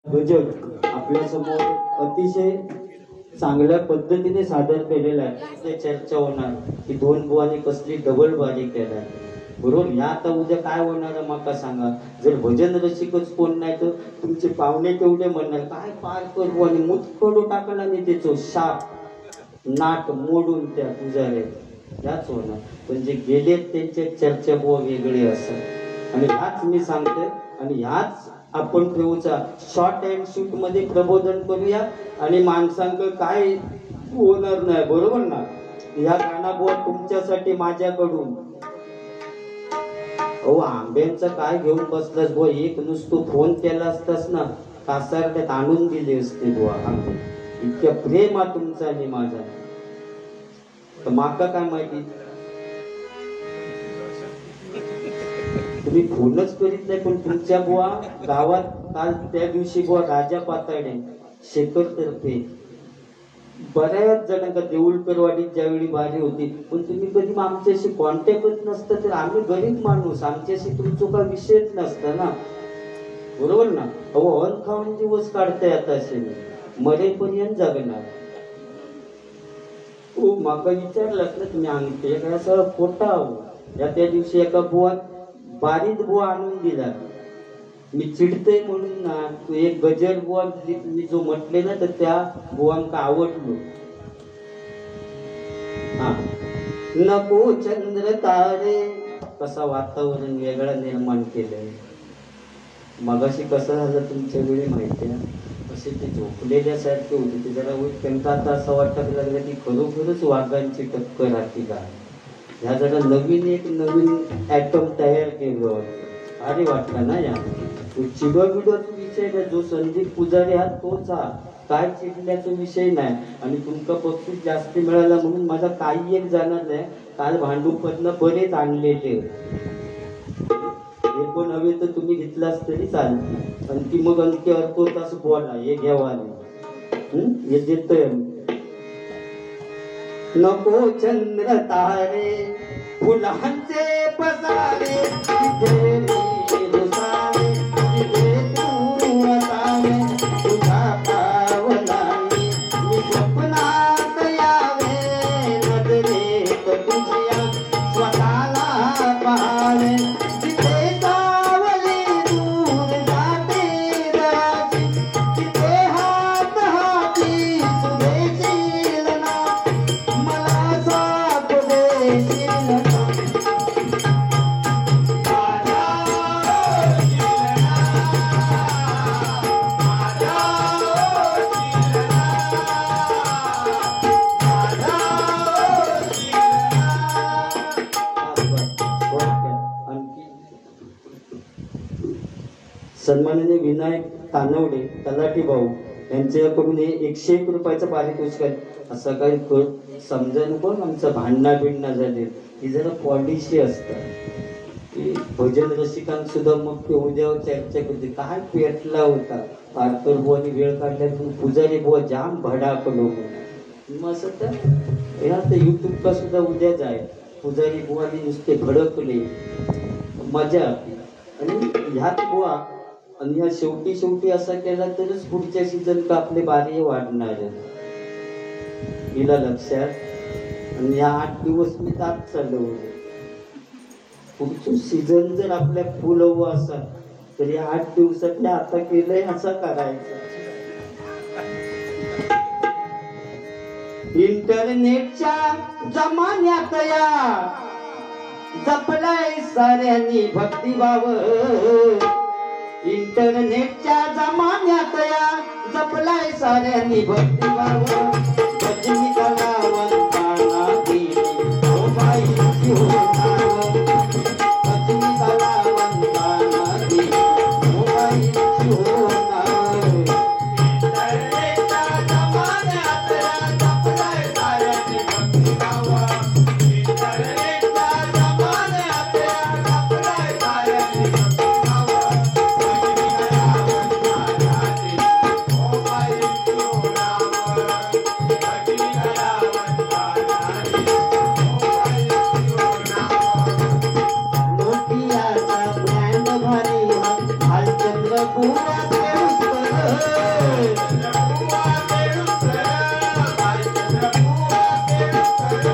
भजन आपल्या समोर अतिशय चांगल्या पद्धतीने सादर केलेलं आहे. ते चर्चा होणार की दोन बुवाने कसली डबल बाजी केलाय बरोबर. या आता उद्या काय होणार मका सांगा. जर भजन रसिकच कोण नाही तर तुमचे पाहुणे तेवढे म्हणणार काय पार करू आणि मुतखडू टाकला आणि त्याचं शाप नाट मोडून त्या पुजारे याच होणार. पण जे गेलेत त्यांच्या चर्चा बुवा वेगळे असतात आणि ह्याच मी सांगते आणि ह्याच आपण ठेवूचा शॉर्ट अँड शूट मध्ये प्रबोधन करूया आणि माणसांक काय होणार नाही बरोबर ना. ह्या गाणा तुमच्यासाठी माझ्याकडून अहो आंब्यांचं काय घेऊन बसलास बुवा. एक नुसतं फोन केला असतास ना कासारड्यात आणून दिले असते बुवा आंबे. इतक्या प्रेम हा तुमचा आणि माझा. तर माका काय माहिती तुम्ही फोनच करीत नाही. पण तुमच्या बुवा गावात काल त्या दिवशी बुवा राजा पाताडे शेखर तर्फे बऱ्याच जणांका देऊळकरवाडीत ज्यावेळी बारी होती पण तुम्ही कधी आमच्याशी कॉन्टॅक्टच नसतं. तर आम्ही गरीब माणूस आमच्याशी तुमचा काय विषयच नसता ना बरोबर ना. अहो अन खाऊन दिवस काढताय आता असे मरेपर्यंत जगणार. ओ माका विचारलात ना तुम्ही अंगठे काय सगळं खोटा आहो. या त्या दिवशी एका बुवा बारीत बुवा आणून दिला. मी चिडतय म्हणून ना तू एक गजर बुवा मी जो म्हटले ना तर त्या बुवांका आवडलो. हा नको चंद्र तारे कसा वातावरण वेगळा निर्माण केलंय. मगाशी कसं झालं तुमच्या वेळी माहिती आहे असे ते झोपलेल्यासारखे होते. ते जरा त्यांना आता असं वाटायला लागलं की खरोखरच वाघांची टक्कर राहते का. ह्या जरा नवीन ऍटम तयार केलं होतं. अरे वाटलं ना या चिडबिडोचा विषय नाही. जो संदीप पुजारी हा तोच हा. काय चिडण्याचा विषय नाही. आणि तुमका बक्षीस जास्त मिळाला म्हणून माझा काही एक जाणार नाही. काल भांडूपतनं बरेच आणलेले हे पण हवे तर तुम्ही घेतलास तरी चालते. आणि ती मग आणखी अर्थ तास बोला हे घ्यावा हे देतोय. नको चंद्र तारे फुलांचे पसारे सन्माननीय विनायक तानवडे तलाठी भाऊ यांच्याकडून हे 101 रुपयाचं पारितोषिक असं काही समजा नको. आमचं भांडणा झाले ही जरा पॉलिसी असतात. भजन रसिकांत सुद्धा मग ते उद्यावर चर्चा करते काय पेटला होता पारकर बुवानी वेळ काढल्यातून पुजारी बुवा जाम भडाकलो मग असं तर या तर युट्यूबला सुद्धा उद्याच आहे. पुजारी बुवानी नुसते भडकले मजा आणि ह्यात बुवा आणि ह्या शेवटी असा केला तरच पुढच्या सीझन का आपले बारी वाढणार हिला लक्षात. आणि या 8 दिवस मी दात चालवले. पुढचं सीझन जर आपल्या फुल हवं असा तर या 8 दिवसातले आता केलंय असं करायचं. इंटरनेटच्या जमान्यात या जपलाय साऱ्यांनी भक्तिभाव. इंटरनेटच्या जमान्यात या जपलाय साऱ्यांनी भक्तिभाव. भजनी कलावंतांना दिली हो बाईची हो नाव. भजनी कलावंतांना दिली हो बाईची हो नाव. इंटरनेटच्या जमान्यात या जपलाय साऱ्यांनी भक्तिभाव. इंटरनेटच्या जमान्यात या जपलाय साऱ्यांनी भक्तिभाव.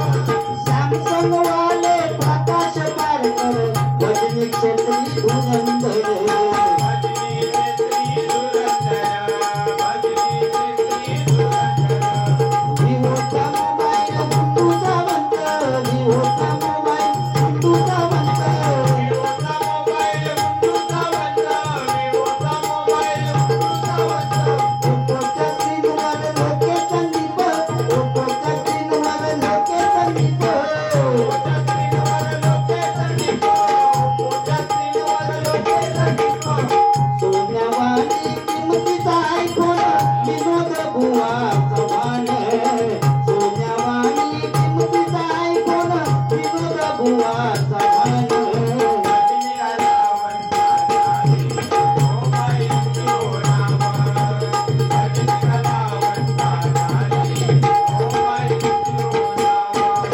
सॅमसंग वाले प्रकाश पारकर भजनी क्षेत्री धुरंधर विवोचा मोबाईल गुंडू सावंत विवोचा मोबाईल गुंडू सावंत ओप्पोच्या स्क्रीनवर लोके संदीप ओप्पोच्या स्क्रीनवर लोके संदीप सोन्यावाणी किमतीचा आयफोन विनोद बुवा चव्हाण सोन्यावाणी किमतीचा आयफोन विनोद बुवा चव्हाण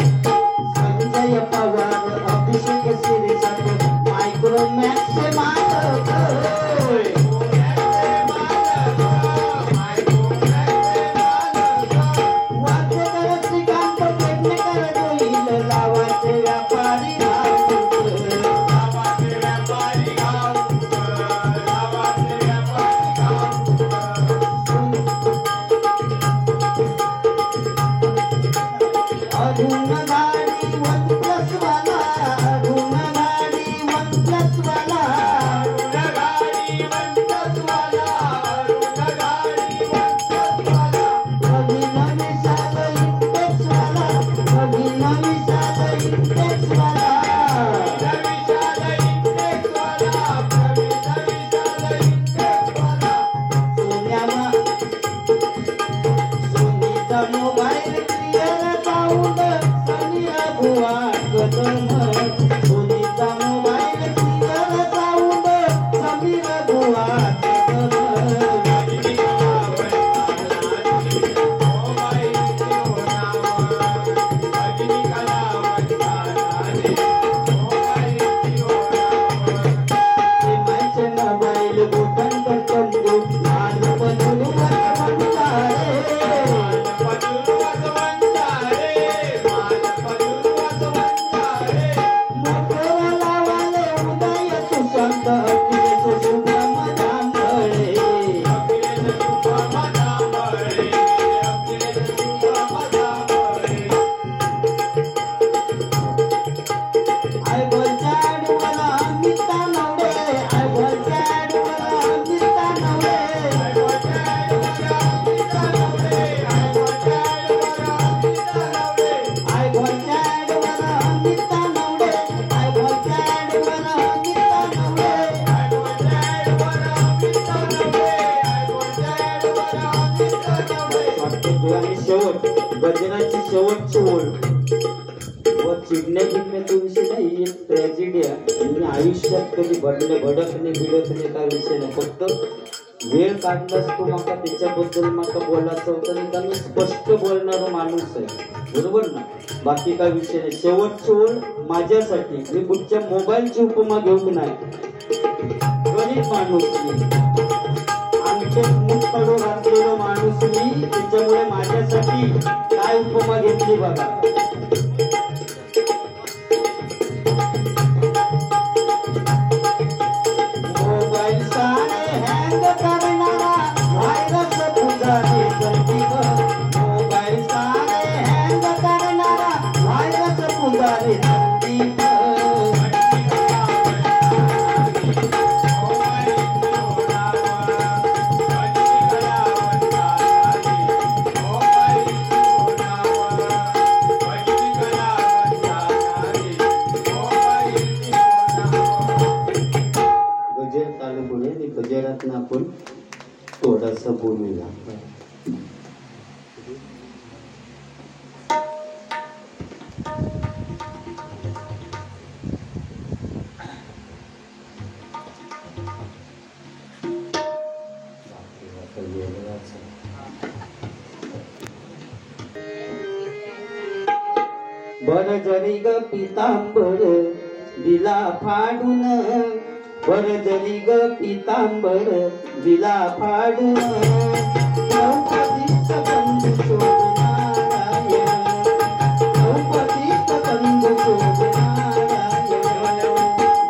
संजय पवार अभिषेक शिरसाट मायक्रोमॅक्स मालक वाचकर श्रीकांत पेडणेकर जोईल लावाचे व्यापारी अरुण गाडी वन प्लस वाला अरुण गाडी वन प्लस वाला कभी नवी साल इंटेक्स वाला कभी नवी साल इंटेक्स वाला सोन्यामा सोनीचा मोबाईल क्लिअर साऊंड सनीरा बुवा कदम सोनीचा मोबाईल क्लिअर साऊंड समीरा बुवा कदम माझे मोबाईल बटन करतो मान बनून मोटोरोला वाले उदय सुशांत अखिलेश शुभम जांभळे आय बोलच्या आडवाला अमिता नवडे आय बोलच्या आडवाला अमिता नवडे आय बोलच्या आडवाला अमिता नवडे आय बोलच्या आडवाला अमिता नवडे आय बोलच्या आडवाला अमिता नवडे आणि शेवट गजराची शेवटची ओळ व चिडण्या बिडण्याचा विषय नाही एक ट्रॅजेडी आहे आणि आयुष्यात कधी भडकणे बिडकणे काय विषय नाही फक्त वेळ काढलास तो माका त्याच्याबद्दल माका बोलायचं होतं आणि त्याने स्पष्ट बोलणारा माणूस आहे बरोबर ना बाकी काय विषय नाही शेवटची ओळ माझ्यासाठी मी पुढच्या मोबाईलची उपमा घेऊन नाही गरीब माणूस मी आमचे मुठकडो घातलेलो माणूस मी त्याच्यामुळे माझ्यासाठी काय उपमा घेतली बघा मोबाईल सारे हँग करणारा व्हायरस पुजारी संदीप मोबाईल सारे हँग करणारा व्हायरस पुजारी संदीप गजर चालू करूया आणि गजरातनं आपण थोडंसं बोलूया बर जरी ग पितांबर दिला फाडून वरदरी ग पितांबर दिला फाडून द्रौपदीचा बंधू शोभनारायण द्रौपदीचा बंधू शोभनारायण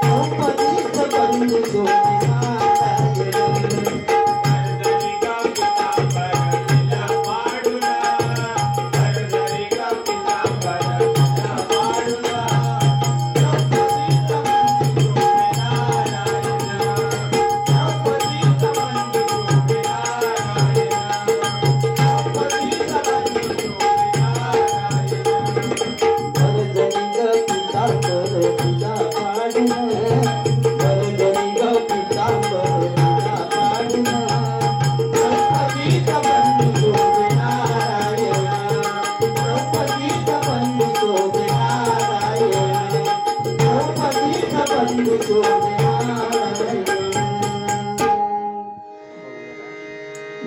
द्रौपदीचा बंधू शोभनारायण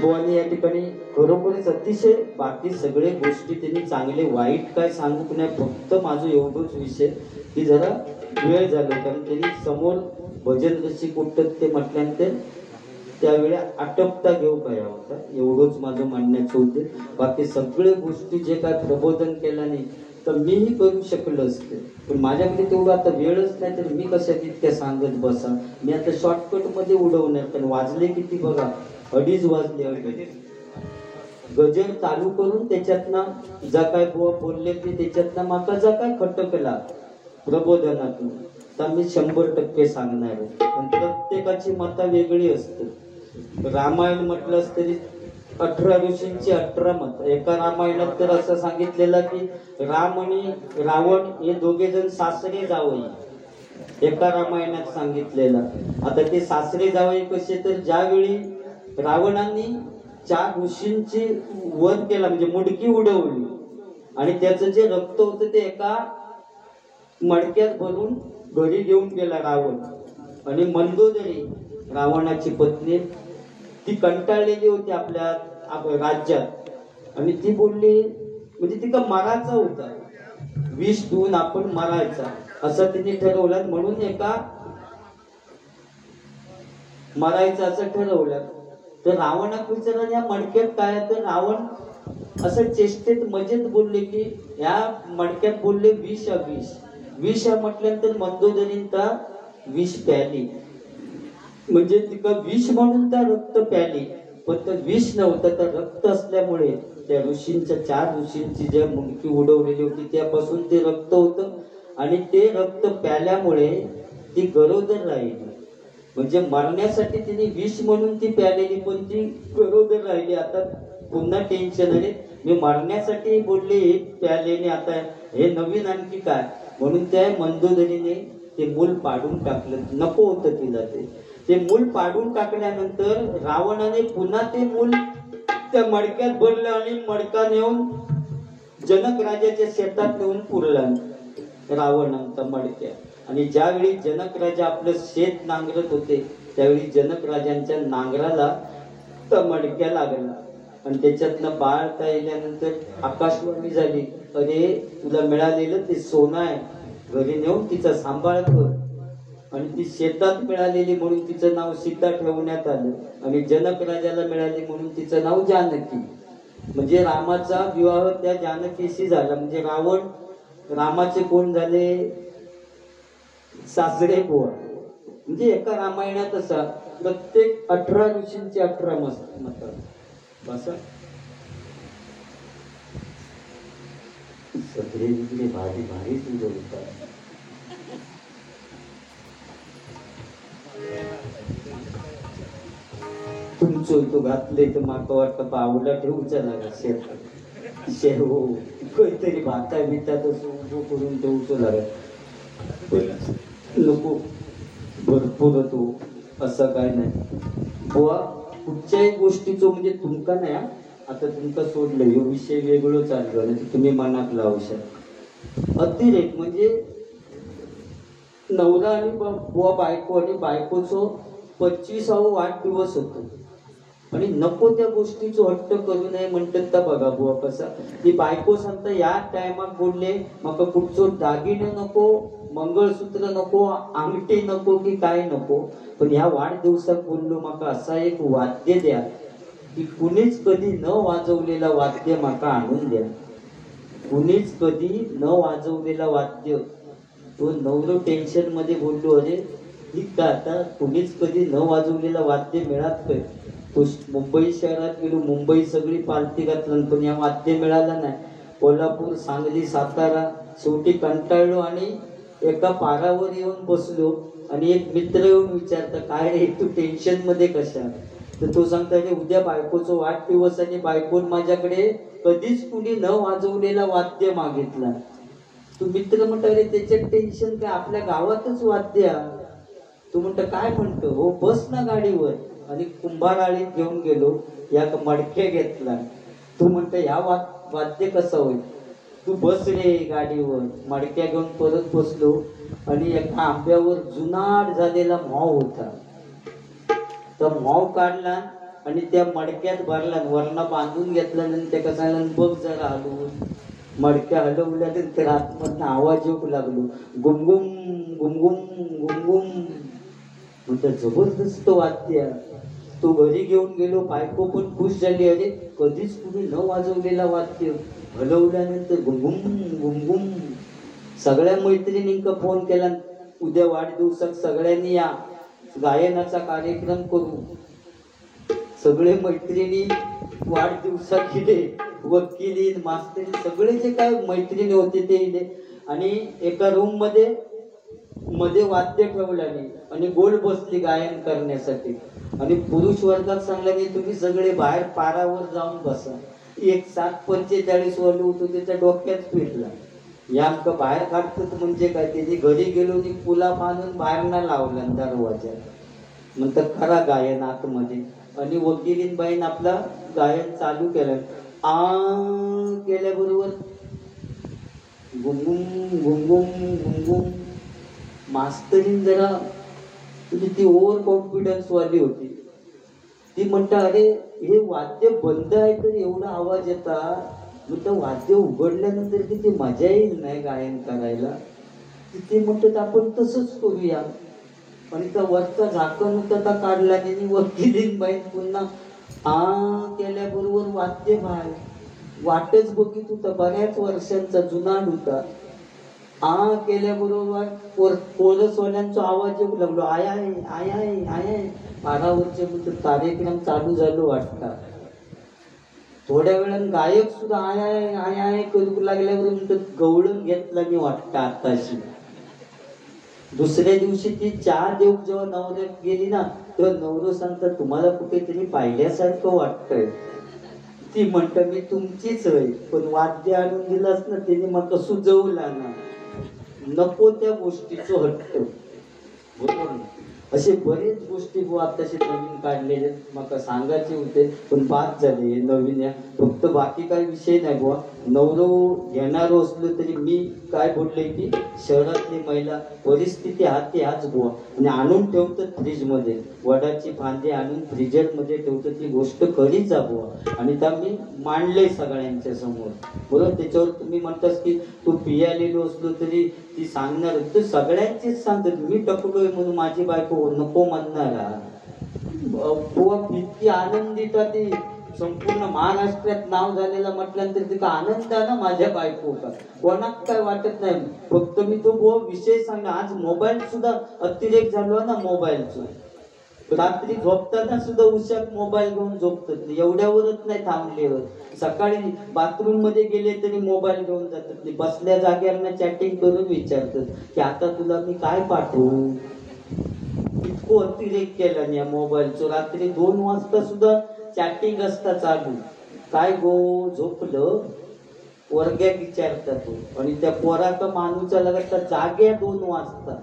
बुवानी या ठिकाणी खरोखरच अतिशय बाकी सगळे गोष्टी त्यांनी चांगले वाईट काय सांगू नाही, फक्त माझं एवढंच विषय की जरा वेळ झाला, कारण त्यांनी समोर भजन रसिक उठत ते म्हटल्यानंतर त्यावेळी आटपता घेऊ काय होता, एवढंच माझं म्हणण्याचं होते. बाकी सगळे गोष्टी जे काय प्रबोधन केलं नाही तर मीही करू शकलो असते, पण माझ्याकडे तेवढं आता वेळच नाही, तर मी कशा तितक्या सांगत बसा. मी आता शॉर्टकट मध्ये उडवणार, पण वाजले किती बघा, 2:30 वाजले. गजर चालू करून त्याच्यातनं जा काय बुवा बोलले ते त्याच्यातनं माका जा काय खटकला प्रबोधनातून तर मी 100% सांगणार आहे. पण प्रत्येकाची मतं वेगळी असते. रामायण म्हटलंच तरी 18 ऋषींची 18 मत. एका रामायणात तर असं सांगितलेलं की राम आणि रावण हे दोघे जण सासरे जावई, एका रामायणात सांगितलेलं. आता ते सासरे जावई कसे, तर ज्यावेळी रावणाने 4 ऋषींची वध केला म्हणजे मुडकी उडवली आणि त्याचं जे रक्त होतं ते एका मडक्यात भरून घरी घेऊन गेला रावण. आणि मंदोदरी रावणाची पत्नी ती कंटाळलेली होती आपल्या राज्यात आणि ती बोलली, म्हणजे तिका मारायचा होता, विष देऊन आपण मारायचा असं तिने ठरवलं. म्हणून एका मारायचं असं ठरवलं. तर रावणाक विचारलं या मडक्यात काय, तर रावण असं चेष्टेत मजेत बोलले की या मडक्यात बोलले विष अविष. विष म्हटल्यानंतर मंदोदरींता विष प्याली, म्हणजे तिका विष म्हणून त्या रक्त प्याली, पण तर विष नव्हतं तर रक्त असल्यामुळे त्या ऋषींच्या 4 ऋषींची ज्या मुंडकी उडवलेली होती त्यापासून ते रक्त होतं आणि ते रक्त प्याल्यामुळे ती गरोदर राहिली. म्हणजे मरण्यासाठी तिने विष म्हणून ती प्यालेली, पण ती गरोदर राहिली. आता पुन्हा टेन्शन आले, मी मरण्यासाठी बोलले हे प्यालेने, आता हे नवीन आणखी काय. म्हणून त्या मंदोदरीने ते मूल पाडून टाकलं, नको होतं तिला ते मूल पाडून टाकल्यानंतर रावणाने पुन्हा ते मूल त्या मडक्यात भरलं आणि मडका नेऊन जनक राजाच्या शेतात नेऊन पुरला रावणांचा मडक्या. आणि ज्यावेळी जनक राजा आपलं शेत नांगरत होते त्यावेळी जनक राजांच्या नांगराला तर मडक्या लागला आणि त्याच्यातनं बाळ येल्यानंतर आकाशवाणी झाली, अरे तुला मिळालेलं ते सोनं आहे, घरी नेऊन तिचा सांभाळ कर. आणि ती शेतात मिळालेली म्हणून तिचं नाव सीता ठेवण्यात आलं आणि जनक राजाला मिळाले म्हणून तिचं नाव जानकी. म्हणजे रामाचा विवाह त्या जानकीशी झाला. म्हणजे रावण रामाचे कोण झाले, सासरे बुवा. म्हणजे एका रामायणात असा प्रत्येक 18 ऋषींची 18 मत बसा. सगळे विकले भारी भारी सुचवतात. तुमचं तो घातले तर माका वाटतं पावला ठेवूचा लागा शेव काहीतरी भाता बितात उभं करून ठेवूचं लागत नको. भरपूर होतो असं काय नाही बुवा. कुठच्याही गोष्टीचं म्हणजे तुमका नाही, आता तुमका सोडलं हे विषय वेगळं चाललं नाही तुम्ही मनात लावू शकता. अतिरेक म्हणजे नवरा आणि बुवा बायको आणि बायकोचं 25वा वाढदिवस होतो आणि नको त्या गोष्टीचं हट्ट करू नये म्हणतात. तर बघा बुवा कसा ती बायको सांगता या टायमात बोलले मग कुठचं दागिने नको मंगळसूत्र नको, अंगठी नको की काय नको, पण ह्या वाढदिवसाक बोललो माका असा एक वाद्य द्या की कुणीच कधी न वाजवलेला वाद्य माका आणून द्या. कुणीच कधी न वाजवलेला वाद्य. तो नवरो टेन्शन मध्ये बोललो, अरे ठीक का, आता कुणीच कधी न वाजवलेला वाद्य मिळत काय. तो मुंबई शहरात गेलो, मुंबई सगळी पालती घातलं, पण या वाद्य मिळालं नाही. कोल्हापूर, सांगली, सातारा, शेवटी कंटाळलो आणि एका पारावर येऊन बसलो. आणि एक मित्र येऊन विचारता, काय रे तू टेन्शन मध्ये कशा. तर तो सांगता, उद्या बायकोचा वाढदिवस आणि बायकोन माझ्याकडे कधीच कुणी न वाजवलेला वाद्य मागितला. तू मित्र म्हणतो, अरे त्याच्यात टेन्शन काय, आपल्या गावातच वाद्य. तू म्हणतो काय म्हणतो, हो बस ना गाडीवर. आणि कुंभाराळीत घेऊन गेलो, या मडक्या घेतला. तू म्हणतो या वाद्य कसं होईल, तू बस रे गाडीवर. मडक्या घेऊन परत बसलो आणि एका आंब्यावर जुनाट झालेला माव होता. तर माव काढला आणि त्या मडक्यात भरला, वरना बांधून घेतला. आणि त्या कसा बघ जरा हलवून. मडक्या हलवल्यानंतर आतमधनं आवाज येऊ लागलो, गुमगुम गुमगुम गुमगुम. म्हणजे जबरदस्त वाद्य. तो घरी घेऊन गेलो, बायको पण खुश झाली, अरे कधीच कुणी न वाजवलेला वाद्य हलवल्यानंतर गुमगुम गुमगुम. सगळ्या मैत्रिणींना फोन केला, उद्या वाढदिवसात सगळ्यांनी या, गायनाचा कार्यक्रम करू. सगळे मैत्रिणी वाढदिवसात गेले, वकिली मास्तरी सगळे जे काय मैत्रिणी होते ते इले. आणि एका रूम मध्ये वाद्य ठेवल्याने आणि गोल बसली गायन करण्यासाठी. आणि पुरुष वर्गात सांगल्याने तुम्ही सगळे बाहेर पारावर जाऊन बसा. एक 7:45 वाजले होतो, त्याच्या डोक्यात फिरला, या आमका बाहेर काढतात म्हणजे काय. त्याची घरी गेलो आणि पुला बांधून बाहेर ना लावला दरवाजा. नंतर खरा गायन आतमध्ये. आणि वकिलीन बाईन आपला गायन चालू केलं. केल्याबरोबर गुमगुम गुमगुम गुमगुम. मास्तरीन जरा म्हणजे ती ओव्हर कॉन्फिडन्स वाली होती. ती म्हणता, अरे हे वाद्य बंद आहे तर एवढा आवाज येता, म्हणतं वाद्य उघडल्यानंतर किती मजा येईल नाही गायन करायला. ते म्हणतात आपण तसंच करूया. आणि त्या वरचा झाकण होता काढला आणि वकिलीन बाई पुन्हा केल्याबरोबर वाद्य बाहेर. वाटच बघित होता, बऱ्याच वर्षांचा जुनाट होता. केल्याबरोबर कोरसवाल्यांचा आवाज येऊ लागलो, आय आय आय आय आय आय. पारावरचे कार्यक्रम चालू झालो वाटता. थोड्या वेळानं गायक सुद्धा आय आय आय आय करू लागल्यावर म्हणतात गवळण घेतला मी वाटतं आताशी. दुसऱ्या दिवशी ती चहा देऊ जेव्हा नवऱ्यात गेली ना, तेव्हा नवरो सांगता, तुम्हाला कुठेतरी पाहिल्यासारखं वाटतंय. ती म्हणतं, मी तुमचीच होय, पण वाद्य आणून दिलास ना त्याने मग सुजवला ना. नको त्या गोष्टीचं हट्ट. बरोबर. असे बरेच गोष्टी आताशी नवीन काढलेले मका सांगायचे होते, पण बाद झाले नवीन. या फक्त बाकी काही विषय नाही बुवा. नवरो घेणारो असलो तरी मी काय बोलले की शहरातली महिला परिस्थिती हाती हाच बुवा. आणि आणून ठेवतात फ्रीजमध्ये, वडाची फांदी आणून फ्रीजरमध्ये ठेवतात. ती गोष्ट खरीच जा बुवा. आणि त्या मी मांडले सगळ्यांच्या समोर. बरोबर. त्याच्यावर तुम्ही म्हणतास की तू पियालेलो असलो तरी ती सांगणार, तर सगळ्यांचीच सांगतात. मी टकलोय म्हणून माझी बायको नको म्हणणार बुवा. इतकी आनंदित ती, संपूर्ण महाराष्ट्रात नाव झालेला म्हटल्यानंतर तिचा आनंद आहे ना माझ्या बायको का. कोणाक काय वाटत नाही. फक्त मी तो बुवा विषय सांगला. आज मोबाईल सुद्धा अतिरेक झालो ना मोबाईलचा. रात्री झोपताना सुद्धा उशात मोबाईल घेऊन झोपतात. एवढ्यावरच नाही थांबलेवर. सकाळी बाथरूम मध्ये गेले तरी मोबाईल घेऊन जातात. बसल्या जाग्यांना चॅटिंग करून विचारतात की आता तुला मी काय पाठवू. इतकं अतिरेक केला या मोबाईलचं. रात्री 2 वाजता सुद्धा चॅटिंग असता चालू. काय गो झोपलं, वर्ग्यात विचारता तो. आणि त्या पोराचा माणूचा लगत जाग्या 2 वाजता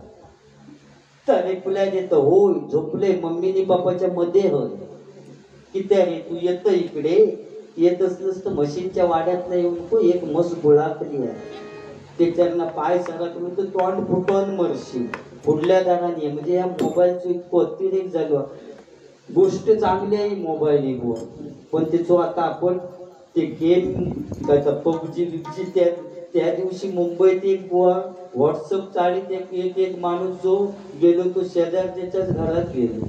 तर रिप्लाय देतो, होय झोपले, मम्मीनी बापाच्या मध्ये होय. किती रे तू येत इकडे, येत असलंस तर म्हशींच्या वाड्यात नाही येऊ नको. एक म्हस बुळाकली आहे, त्याच्यानं पाय सरकलो तर तोंड फुटून मरशी. पुढल्या दाराने म्हणजे या मोबाईलचं इतकं अतिरेक झालं. गोष्ट चांगली आहे मोबाईल एक, पण त्याचं आता आपण ते गेम काय पबजी बिबजी त्या दिवशी मुंबईत एक व्हॉट्सअप चाळीत एक एक माणूस जो गेलो तो शेजारच्याच घरात गेलो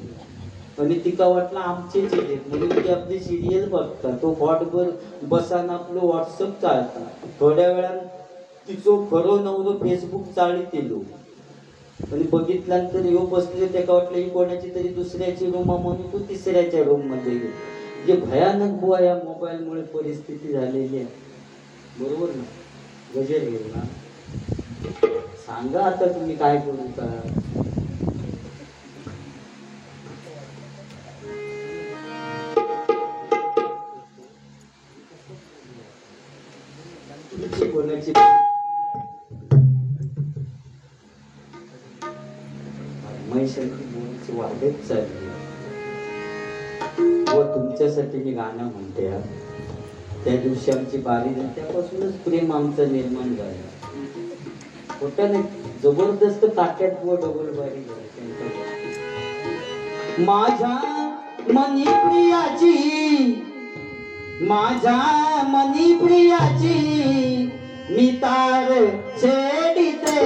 आणि तिका वाटलं आमचेच येत म्हणून ती आपली सिरियल बघता तो हॉटवर बसान आपलं व्हॉट्सअप चालता थोड्या वेळान तिचो खरो नवरो फेसबुक चाळीत येलो आणि बघितल्यानंतर ह्यो बसले त्याका वाटलं ही कोणाची तरी दुसऱ्याची रूम म्हणून तो तिसऱ्याच्या रूम मध्ये गेलो जे भयानक बुवा या मोबाईलमुळे परिस्थिती झालेली आहे बरोबर ना गजर घेऊ ना सांगा आता तुम्ही काय करू का कोणाची बोलायची वाटत चालली व तुमच्यासाठी मी गाणं म्हणते त्या दिवशी आमची बारी झाली त्यापासूनच प्रेम आमचं निर्माण झालं होतं नाही जबरदस्त ताक्यात व डबल बारी झाली माझ्या मनी प्रियाची मी तार छेडिते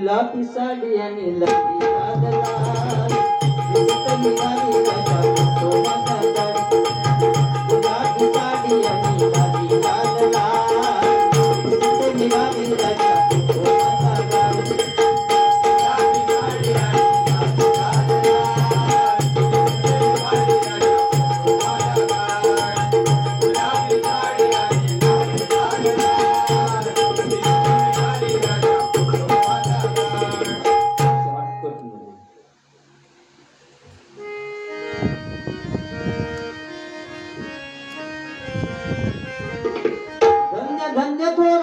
गुलाबी साडी आणि लंबी लाल गुलाबी साडी आणि लंबी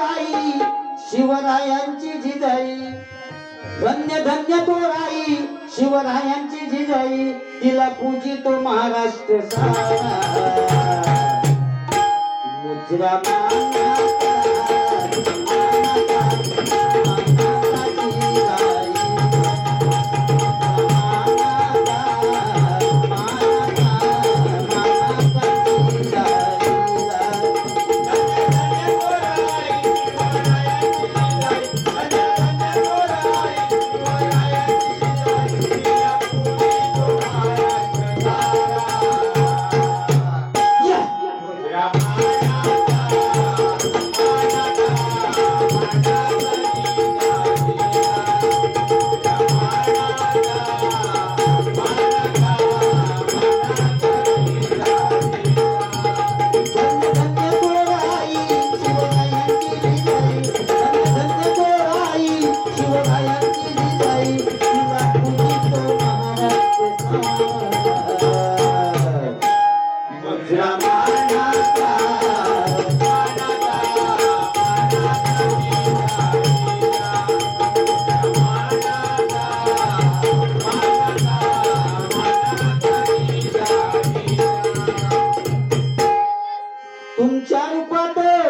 शिवरायांची जिजाई धन्य धन्य तो राई शिवरायांची जिजाई तिला पूजितो महाराष्ट्र मुजरा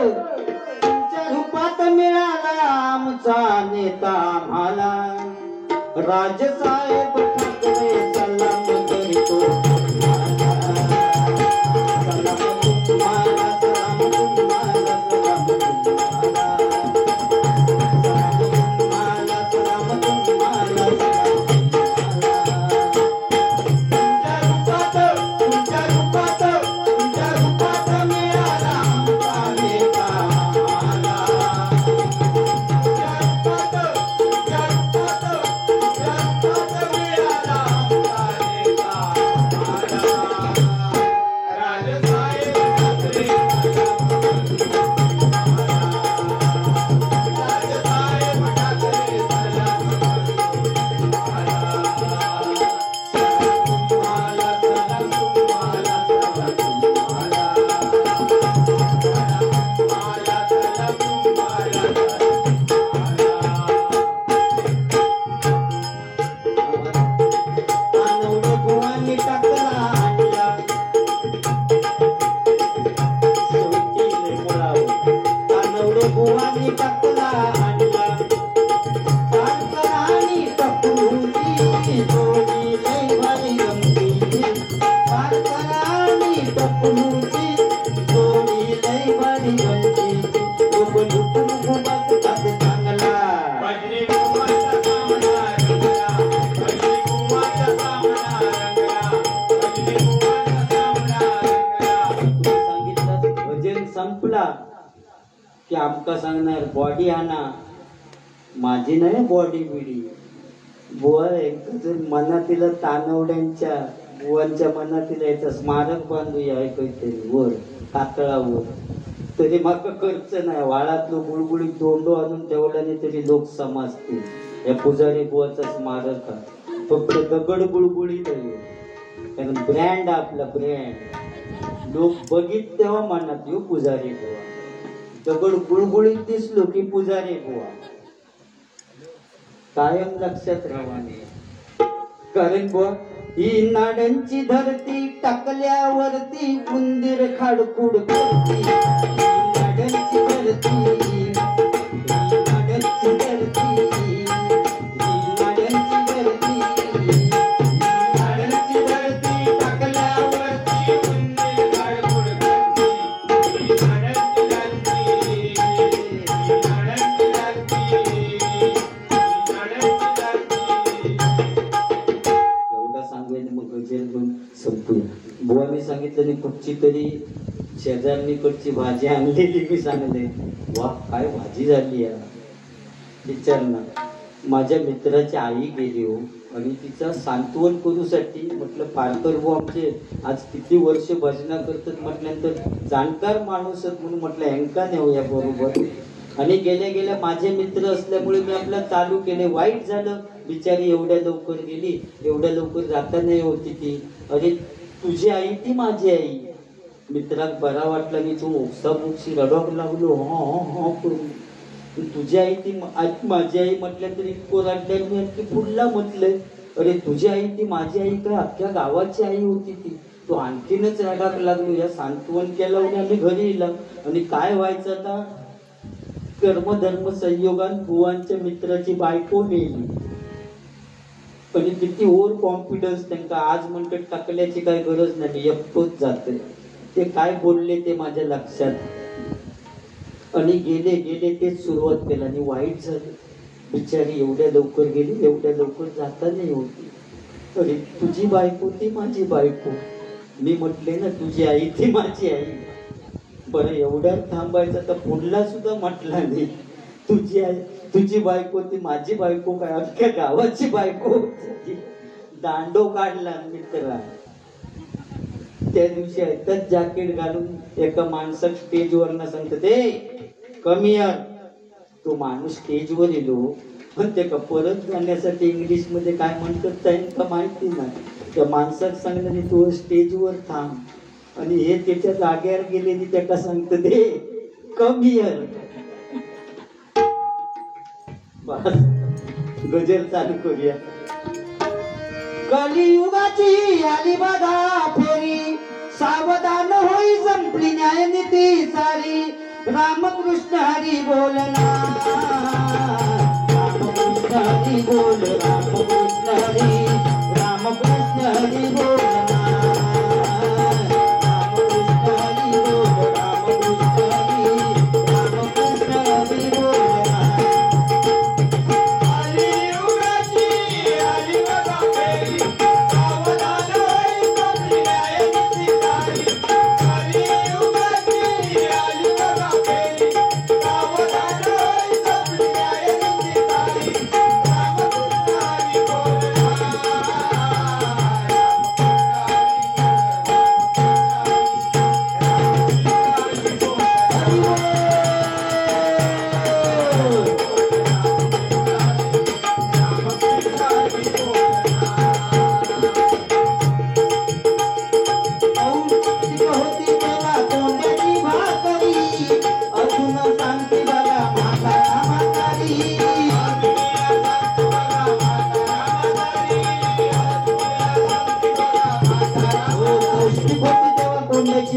तुमच्या रूपात मिळाला आमचा नेता आम्हाला राजसाहेब ठाकरे सलाम करतो बुवानी टाकला आणला पारकरानी टपलूची जोडी लय भारी गमतीची पारकरानी टपलूची जोडी लय भारी गमतीची लोक लुटून घुमत जात चांगला भजनी कुमाचा सामना रंगला भजनी कुमाचा सामना रंगला भजनी कुमाचा सामना रंगला सांगितलं भजन संपला की आमका सांगणार बॉडी आणा माझी नाही बॉडी बिडी बुवा एकदा मनातील तानवड्यांच्या बुवांच्या मनातील याचा स्मारक बांधूया काहीतरी वर कातळावर तरी माका खर्च नाही वाळातलं गुळगुळीत दोंडो आणून तेवढ्याने तरी लोक समजतील या पुजारी बुवाचा स्मारक फक्त दगड गुळगुळीत आहे कारण ब्रँड आपला ब्रँड लोक बघित तेव्हा म्हणत यो पुजारी बुवा दगड गुळगुळीत दिसलो की पुजारी बुवा कायम लक्षात राहाने कारण बुवा ही नाड्यांची धरती टाकल्यावरती उंदीर खाडकुड करती नाड्यांची धरती ही नाड्यांची धरती ही नाड्यांची धरती नाड्यांची धरती टाकल्यावरती उंदीर खाडकुड करती नाड्यांची धरती नाड्यांची धरती नाड्यांची धरती एवढा सांगूया मग गजर घेऊन संपूया बुवाने सांगितलं नाही कुठची तरी शेजारणीकडची भाजी आणलेली मी सांगले वा काय भाजी झाली या विचार ना माझ्या मित्राची आई गेली हो आणि तिचा सांत्वन करूसाठी म्हटलं पारकर बुवा आमचे आज किती वर्ष भजना करतात म्हटल्यानंतर जाणकार माणूस आहेत म्हणून म्हटलं हँका नेऊया बरोबर आणि गेल्या गेल्या माझे मित्र असल्यामुळे मी आपलं चालू केले वाईट झालं बिचारी एवढ्या लवकर गेली एवढ्या लवकर जाता नाही होती ती अरे तुझी आई ती माझी आई मित्राक बरा वाटला मी तू ओक्साबोक्सी रडोक लागलो हो करून तुझी आई ती माझी आई म्हटल्या तरी इतकं रडल्या मी की पुढला म्हटलंय अरे तुझी आई ती माझी आई काय अख्ख्या गावाची आई होती ती तो आणखीनच रडाक लागलो या सांत्वन केलं आणि आम्ही घरी येला आणि काय व्हायचं आता कर्मधर्म संयोगान बुवांच्या मित्राची बायको नेली पण किती ओव्हर कॉन्फिडन्स त्यांना आज म्हणतात टाकल्याची काय गरज नाही एकटोच जाते ते काय बोलले ते माझ्या लक्षात आणि गेले गेले तेच सुरुवात केला आणि वाईट झालं बिचारी एवढ्या लवकर गेली एवढ्या लवकर जाता नाही होती अरे तुझी बायको ती माझी बायको मी म्हटले ना तुझी आई ती माझी आई बरं एवढ्यात थांबायचं तर पुढला सुद्धा म्हटला नाही तुझी आई तुझी बायको ती माझी बायको काय अख्ख्या गावाची बायको दांडो काढला मित्रा त्या दिवशी ऐकत जॅकेट घालून एका माणसाक स्टेजवर ना सांगतात ए कमी यार तो माणूस स्टेजवर येलो पण ते का परत जाण्यासाठी इंग्लिश मध्ये काय म्हणतात त्यांना माहिती नाही त्या माणसाक सांगणार तू स्टेजवर थांब आणि हे त्याच्या जागेवर गेले त्याला सांगतात हे कमी यार बस गजर चालू करूया कलियुगाची आली बघा फेरी सावधान होई संपली न्यायनीती सारी रामकृष्ण हरी बोलना रामकृष्ण हरी बोल रामकृष्ण हरी रामकृष्ण हरी बोलना रामकृष्ण हरी बोल रामकृष्ण हरी रामकृष्ण हरी बोलना कलियुगाची आली बघा फेरी सावधान होई संपली न्यायनीती सारी कलियुगाची आली बघा फेरी सावधान होई संपली न्यायनीती सारी रामकृष्ण हरी बोलना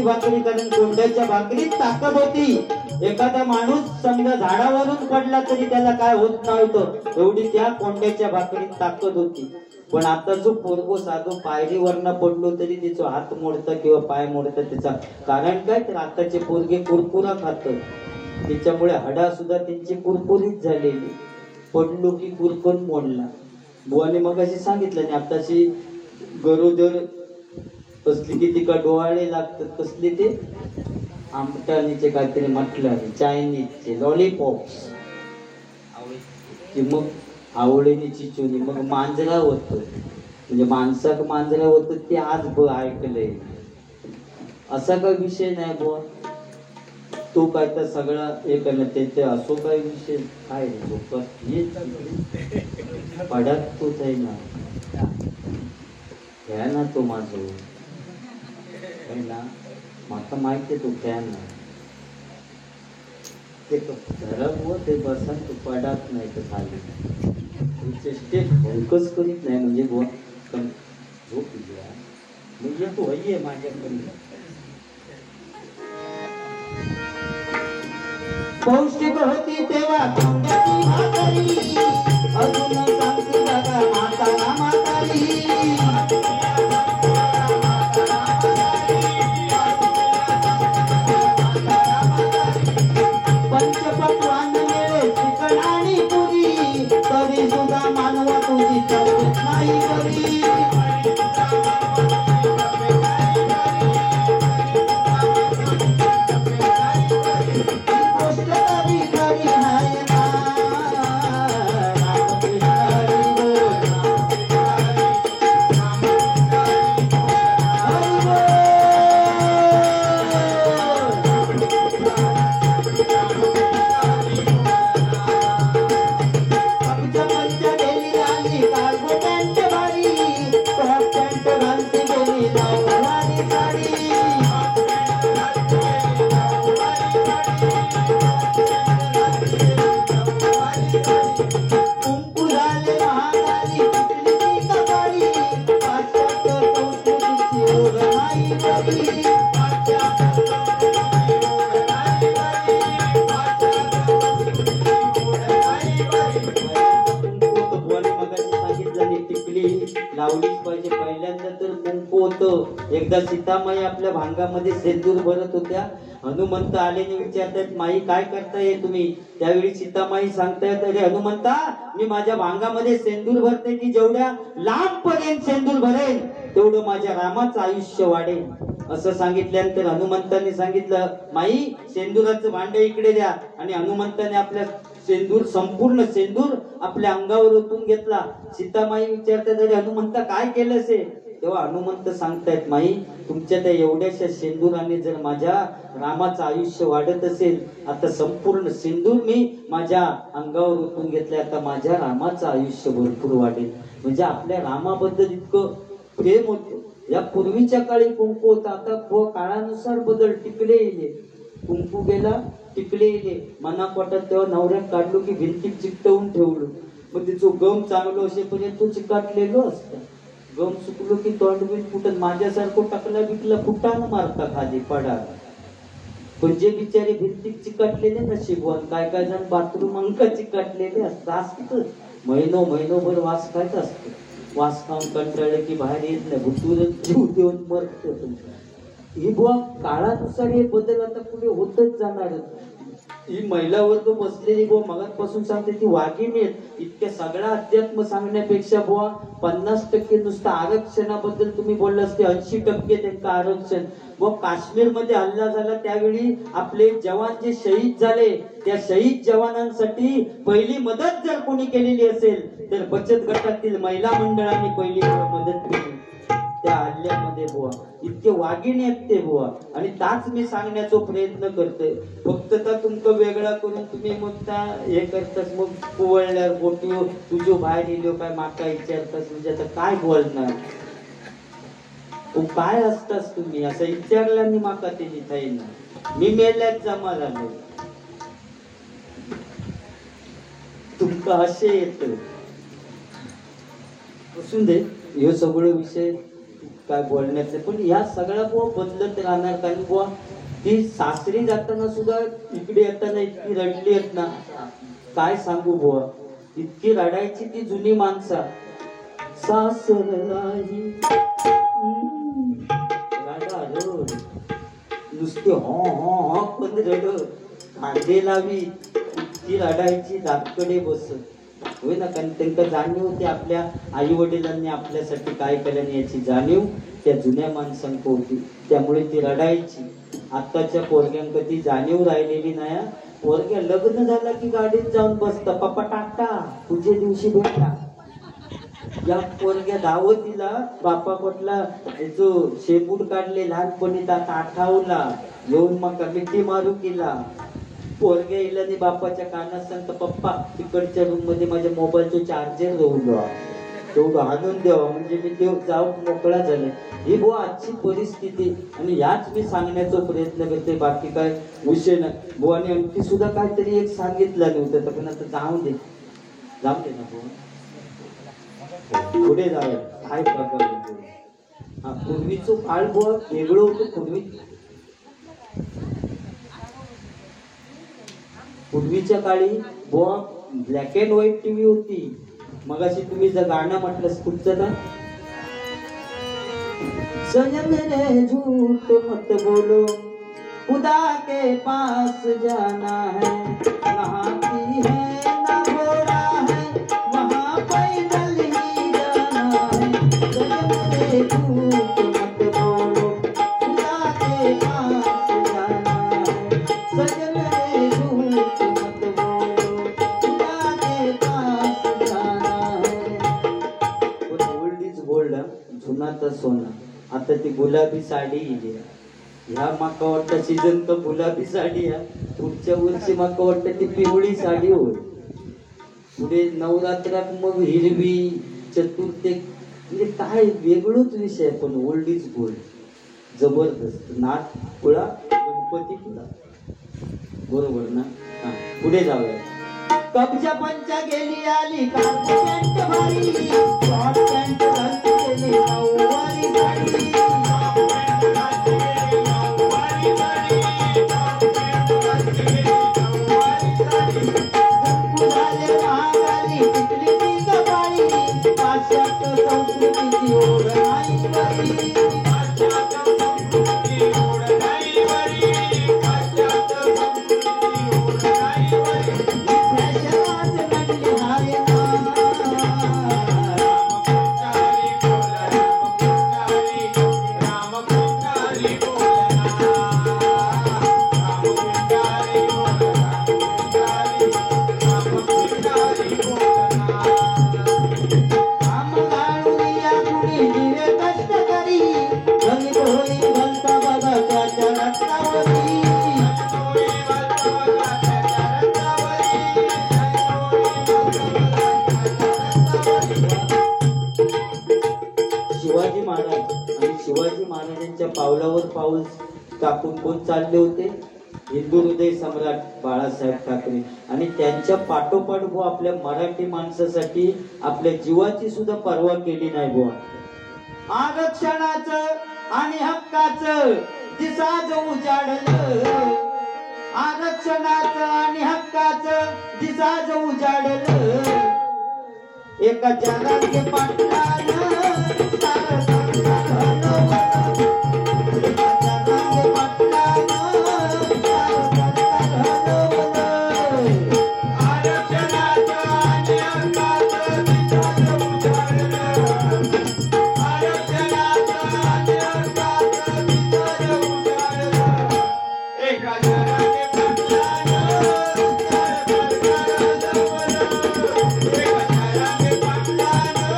भाकरी कारण कोंड्याच्या भाकरीत ताकद होती एखादा माणूस समजा झाडावरून पडला तरी त्याला काय होत नव्हतं, एवढी त्या कोंड्याच्या भाकरीत ताकद होती. पण आता जो पोरगो साधो पायरीवरनं पडलो तरी त्याचा हात मोडता किंवा पाय मोडता. त्याचा कारण काय, तर आताचे पोरगे कुरकुरा खातात, त्याच्यामुळे हाडा सुद्धा त्यांची कुरकुरीत झालेली. पडलो की कुरकन मोडला. बुवाने मग अशी सांगितलं नाही, आताशी गरोदर कसली की तिका डोहाळे लागतात, कसले ते आमटाणीचे काहीतरी म्हटलं, चायनीजचे लॉलीपॉप्स, की मग आवडीने चिचोनी मग मांजरा होत, म्हणजे माणसाक मांजरा होत ते आज ऐकलंय. असा काही विषय नाही बुवा. तो काय तर सगळा एक ते असो काय विषय काय लोक पडात तोच आहे ना, घ्या ना तो माझं ना, माका माहिती आहे तो फॅन ना, ते धरब ते बसा तू पडात नाही तर खाली चेष्टे भंकच करीत नाही. म्हणजे बुवा झोप घ्या म्हणजे तू हई आहे माझ्याकडे. पौष्टिक होती तेव्हा कोंड्याची भाकरी, अजून सांगते बघा म्हातारा म्हातारी. पंचपक्वान्न मिळे चिकन आणि पुरी, तरी सुद्धा मानवा तुझी तब्येत नाही बरी. लावलीच पाहिजे. पहिल्यांदा तर कुंकू होतं. एकदा सीतामाई आपल्या भांगामध्ये सेंदूर भरत होत्या. हनुमंत आलेने विचारतात, माई काय करताय तुम्ही? त्यावेळी सीतामाई सांगतायत, अरे हनुमंता, मी माझ्या भांगामध्ये सेंदूर भरते की जेवढ्या लांब पर्यंत सेंदूर भरेन तेवढं माझ्या रामाचं आयुष्य वाढेल. असं सांगितल्यानंतर हनुमंताने सांगितलं, माई सेंदुराचं भांड इकडे द्या. आणि हनुमंताने आपल्या संपूर्ण सेंदूर आपल्या अंगावर ओतून घेतला. सीतामाई विचारतात, अरे हनुमंता काय केलं से? तेव्हा हनुमंत सांगतायत, माई तुमच्या त्या एवढ्याशा सेंदुराने जर माझ्या रामाचं आयुष्य वाढत असेल, आता संपूर्ण सेंदूर मी माझ्या अंगावर ओतून घेतले, आता माझ्या रामाचं आयुष्य भरपूर वाढेल. म्हणजे आपल्या रामाबद्दल इतकं प्रेम होतं. या पूर्वीच्या काळी कुंकू होता, आता काळानुसार बदल. टिकले येले, कुंकू गेला, टिकले येले. मनापोटात तेव्हा नवऱ्यात काढलो की भिंतीत चिकटवून ठेवलं. मग तिचं गम चांगलं असेपर्यंत तो चिकाटलेलो असतं. गम सुकलो की तोंड बिन फुटत. माझ्यासारखं टाकला बिकला फुटानं मारता खाली पडा. पण जे बिचारे भिंतीत चिकाटलेले नशीबवान, काय काय जण बाथरूम अंक चिकाटलेले असतात. महिनोभर वास खायच असतो. वास खाऊन कंटाळले की बाहेर येत नाही, भुतूरच जीव देऊन मरतो. ही बुवा काळानुसार हे बदल आता पुढे होतच जाणार. ही महिला वर्ग बसलेली बुवा मगापासून सांगते ती वाघिणी आहेत. इतक्या सगळा अध्यात्म सांगण्यापेक्षा बुवा 50% नुसतं आरक्षणाबद्दल तुम्ही बोललास ते 80% त्यांचं आरक्षण. व काश्मीरमध्ये हल्ला झाला त्यावेळी आपले जवान जे शहीद झाले, त्या शहीद जवानांसाठी पहिली मदत जर कोणी केलेली असेल तर बचत गटातील महिला मंडळांनी पहिली मदत केली त्या हल्ल्यामध्ये बुवा. इतके वाघिणी आहेत ते बुवा. आणि ताच मी सांगण्याचा प्रयत्न करतोय. फक्त तर तुमचं वेगळा करून तुम्ही मग त्या हे करतास, मग कुवळल्यावर बोटी तुझ्यो बाहेर येलो काय माका विचारतास. म्हणजे आता काय बोलणार, तू काय असतास तुम्ही असं विचारल्याने माका ते लिहिता ना. मी मेल्यात जमा झालो, तुमका असे येत असून दे. हे सगळे विषय काय बोलण्याचे, पण या सगळ्या बुवा बदलत राहणार. कारण बुवा ती सासरी जाताना सुद्धा इकडे येताना इतकी रडली आहेत ना, काय सांगू बुवा. इतकी रडायची ती जुनी माणसा. सासरलाही रडा रड, नुसते हो हो हो पण रड, कांदे लावी, इतकी रडायची दातकडे बसत. होय ना, कारण त्यांना जाणीव होती आपल्या आई वडिलांनी आपल्यासाठी काय केल्याने याची जाणीव त्या जुन्या माणसांक होती. त्यामुळे ती रडायची. आत्ताच्या पोरग्यांक ती जाणीव राहिलेली नाही. पोरग्या लग्न झालं की गाडीत जाऊन बसता, पप्पा टाटा तुझे दिवशी भेटला. या पोरग्या दावतीला बापा कुठला जो शेपूट काढले लहानपणी त्यात आठावला येऊन मग मिठी मारू केला. पोरग्या इलाने बापाच्या कानात सांगता, पप्पा तिकडच्या रूम मध्ये माझ्या मोबाईलचं चार्जर राहून द्या, तेवढं आणून द्यावा म्हणजे मी ते जाऊन मोकळा झाले. ही बुवा आजची परिस्थिती. आणि याच मी सांगण्याचा प्रयत्न करते, बाकी काय विषय नाही. बुवाने आणखी सुद्धा काहीतरी एक सांगितलं नव्हतं, तर पण आता जाऊ दे ना बुवा, पुढे जाऊया. काय प्रकार होतो हा. पूर्वीचं काळ बुवा वेगळं होतं. पूर्वीच्या काळी बुवा ब्लॅक अँड व्हाईट टीव्ही होती. मगाशी तुम्ही जर गाणं म्हटलं तुमचं ना, सजन रे झूठ मत बोलो खुदा के पास जाना है, नहाती है ना घोड़ा है वहाँ पैदल ही जाना है. सजन रे झूठ मत बोलो खुदा के पास जाना है, सजन रे झूठ मत बोलो खुदा के पास जाना है. ओल्ड इज गोल्ड, जुना तर सोना. आता ती गुलाबी साडी इली, ह्या माका वाटतं सीझन तर गुलाबी साडी आहे. पुढच्या वर्षी माका वाटतं ती पिवळी साडी होईल. पुढे नवरात्रात मग हिरवी, चतुर्थीक, म्हणजे काय वेगळंच विषय. पण ओल्ड इज गोल्ड, जबरदस्त. नाथ पुळा, गणपती पुळा, बरोबर ना. हा पुढे जाऊया. कब्जा पंचा गेली आली काठी पॅन्ट भारी, शॉर्ट पॅन्ट घालती गेली नऊवारी साडी. झाले महागाली टिकली ती कपाळी, पाश्चात्य संस्कृतीची ओढ नाही बरी. शिवाजी महाराज आणि शिवाजी महाराजांच्या पावलावर पाऊल टाकून कोण चालले होते? हिंदू हृदय सम्राट बाळासाहेब ठाकरे. आणि त्यांच्या पाठोपाठ बुवा आपल्या मराठी माणसासाठी आपल्या जीवाची सुद्धा पर्वा केली नाही बुवा. आरक्षणाचं आणि हक्काचं दिसा जो उजाडलं, आरक्षणाचं आणि हक्काचं दिसा जो उजाडलं, एका जगाचे पाटलानं सारं संसार हलवलं, एका जगाचे पाटलानं सारं संसार हलवलं. आरक्षणाचं आणि हक्काचं दिसा जो उजाडलं, आरक्षणाचं आणि हक्काचं दिसा जो उजाडलं, एका जगाचे पाटलानं सारं संसार हलवलं, एका जगाचे पाटलानं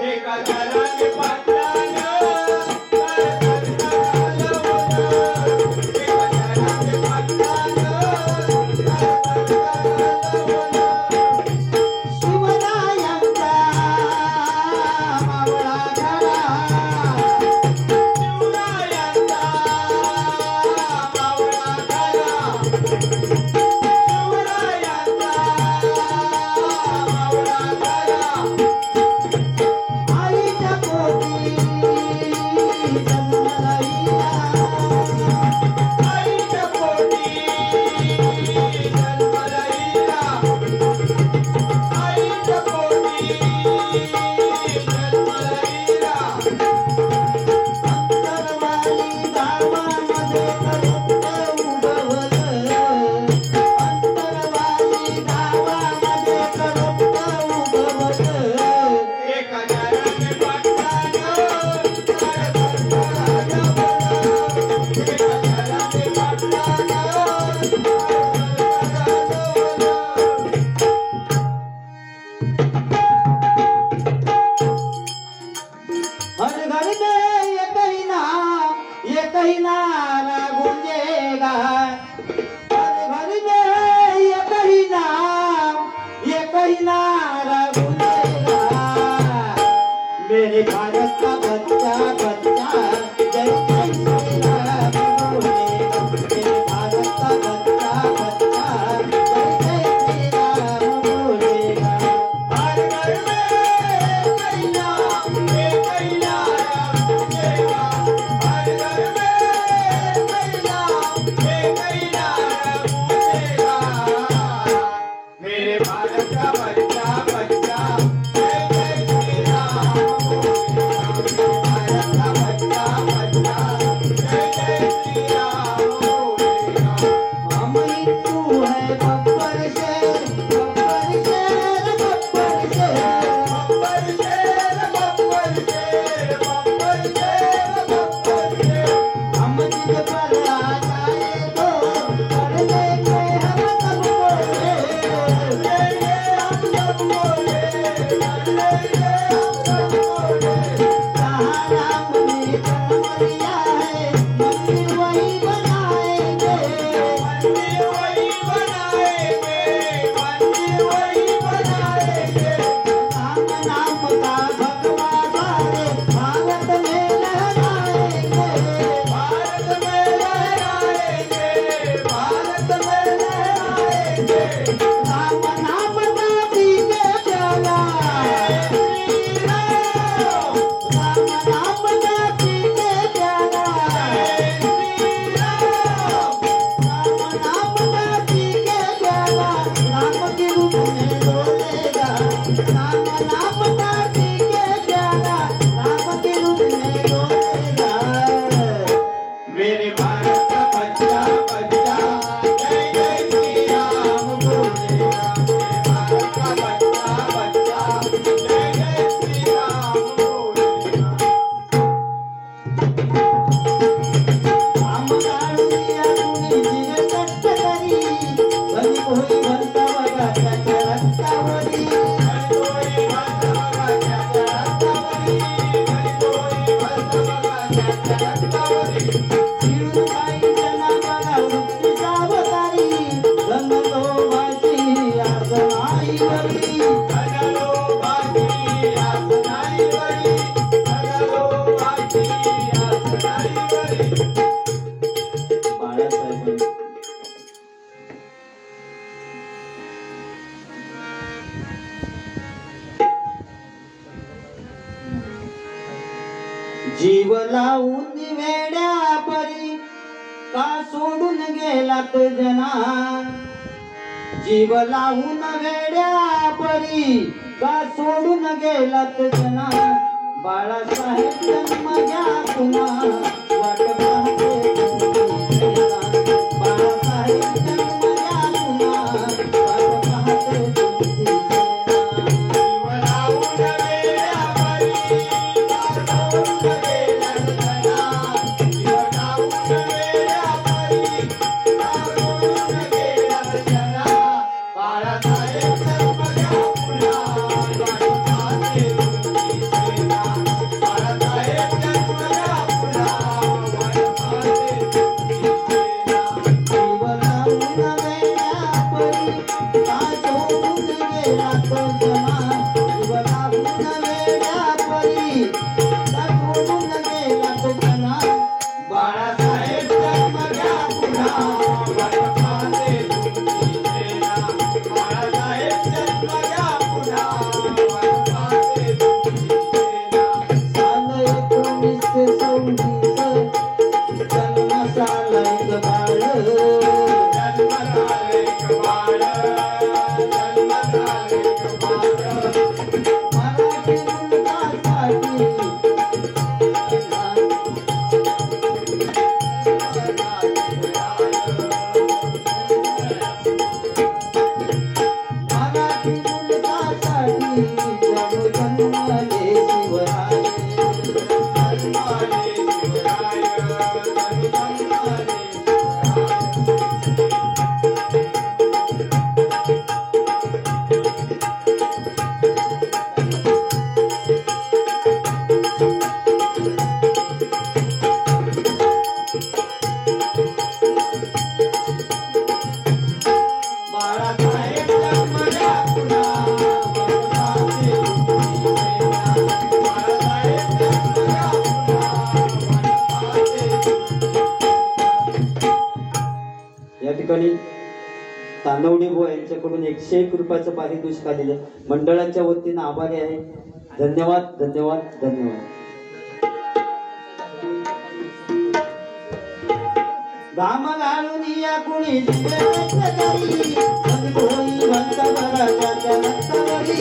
एका घराने पाटलानं एका घराने आईच्या पोटी जन्माला येईला आईच्या पोटी जन्माला येईला एका घराने पाटलानं एका घराने हर घर में एक ही नारा गूंजेगा हर घर में एक ही नारा गूंजेगा मेरे भारत का बच्चा बच्चा जय जय श्री राम बोलेगा मेरे भारत का बच्चा बच्चा जय जय श्री राम बोलेगा हर घर में एक नारा गूंजेगा हर घर में एक नारा गूंजेगा मेरे भारत का बच्चा बच्चा जय जय श्री राम बोलेगा भारत का बच्चा बच्चा जय जय श्री राम बोलेगा हम हिंदू है बब्बर शेर बब्बर शेर बब्बर शेर बब्बर शेर बब्बर शेर बब्बर शेर बब्बर शेर हम जिद पर आ जाए तो कर देंगे हम सब बोले हम सब बोले हम सब बोले जहाँ राम ने जन्म लिया है मंदिर वही बनाएंगे मंदिर वही बनाएंगे मंदिर वही बनाएंगे राम नाम का भगवा सारे भारत में लहराएंगे भारत में लहराएंगे भारत में लहराएंगे राम नाम का पीके प्याला श्री राम राम नाम का पीके प्याला श्री राम राम नाम का पीके प्याला राम के रूप में डोलेगा राम नाम का पीके प्याला राम के रूप में डोलेगा मेरे भारत का बच्चा बच्चा जय जय श्री राम बोलेगा मेरे भारत का बच्चा बच्चा जय जय श्री राम बोलेगा राम काढूया तुम्ही जीव कष्ट करी घरी होई भरता बघा त्याच्या रस्त्यावरी कोई बात बघा त्याच्या रस्त्यावरी कोई बात बघा त्याच्या रस्त्यावरी फिरून काही जना बघा वृत्तीचा अवतारी जन्मलो माझी आसनाईवरी धनलो बाजी आस नाही बरी धनलो बाजी आस नाही बरी बाळासाहेब जीव लावून वेड्या परी का सोडून गेलात जना जीव लावून वेड्या परी का सोडून गेलात जना बाळासाहेब जन्म घ्या पुन्हा वाट पाहते तुमची सेना. बाळासाहेब जन्म घ्या पुन्हा वाट पाहते तुमची सेना. जीवनाहून वेड्या परी का सोडून गेलात जना जीवनाहून वेड्या परी एक बाळ जन्मला एक बाळ, जन्मला एक बाळ. मराठी मुलगासाठी मराठी मुलगासाठी जणू जन्मले शिवराय जन्मले शिवराय, जन्मले शिवराय. बाळासाहेब जन्मल्या पुन्हा वनवासी सेना. बाळासाहेब जन्मल्या पुन्हा वनवासी. या ठिकाणी तानवडे बुवा यांच्याकडून 101 रुपयाचं पारितोषिक आलेलं मंडळाच्या वतीनं आभारी आहे. धन्यवाद धन्यवाद धन्यवाद. राम घालून या कुणी दिवे रस्त्यावरी, सद्गुणी भक्त भराच्या रस्त्यावरी.